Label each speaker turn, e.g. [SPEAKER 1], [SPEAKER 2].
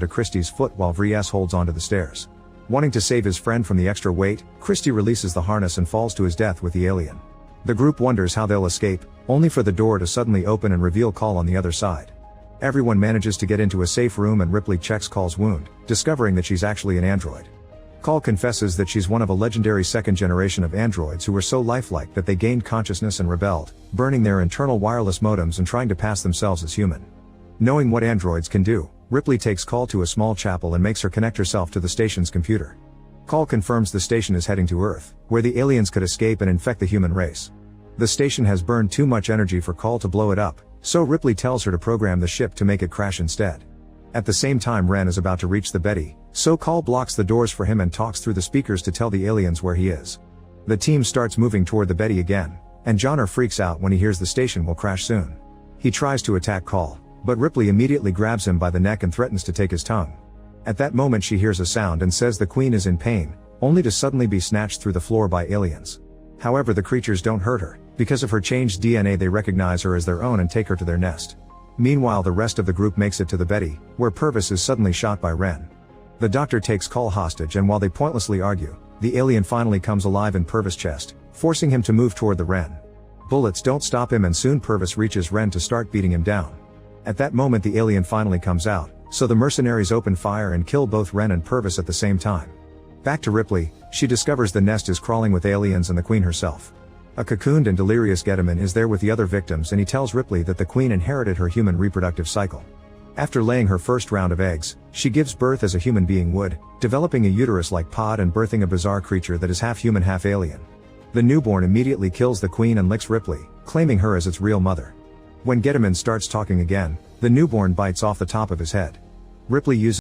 [SPEAKER 1] to Christie's foot while Vries holds onto the stairs. Wanting to save his friend from the extra weight, Christie releases the harness and falls to his death with the alien. The group wonders how they'll escape, only for the door to suddenly open and reveal Call on the other side. Everyone manages to get into a safe room and Ripley checks Call's wound, discovering that she's actually an android. Call confesses that she's one of a legendary second generation of androids who were so lifelike that they gained consciousness and rebelled, burning their internal wireless modems and trying to pass themselves as human. Knowing what androids can do, Ripley takes Call to a small chapel and makes her connect herself to the station's computer. Call confirms the station is heading to Earth, where the aliens could escape and infect the human race. The station has burned too much energy for Call to blow it up, so Ripley tells her to program the ship to make it crash instead. At the same time, Ren is about to reach the Betty, so Call blocks the doors for him and talks through the speakers to tell the aliens where he is. The team starts moving toward the Betty again, and Johnner freaks out when he hears the station will crash soon. He tries to attack Call, but Ripley immediately grabs him by the neck and threatens to take his tongue. At that moment she hears a sound and says the Queen is in pain, only to suddenly be snatched through the floor by aliens. However, the creatures don't hurt her. Because of her changed DNA, they recognize her as their own and take her to their nest. Meanwhile, the rest of the group makes it to the Betty, where Purvis is suddenly shot by Ren. The doctor takes Call hostage, and while they pointlessly argue, the alien finally comes alive in Purvis' chest, forcing him to move toward the Ren. Bullets don't stop him, and soon Purvis reaches Ren to start beating him down. At that moment the alien finally comes out, so the mercenaries open fire and kill both Ren and Purvis at the same time. Back to Ripley, she discovers the nest is crawling with aliens and the Queen herself. A cocooned and delirious Getaman is there with the other victims, and he tells Ripley that the Queen inherited her human reproductive cycle. After laying her first round of eggs, she gives birth as a human being would, developing a uterus-like pod and birthing a bizarre creature that is half human half alien. The newborn immediately kills the Queen and licks Ripley, claiming her as its real mother. When Getaman starts talking again, the newborn bites off the top of his head. Ripley uses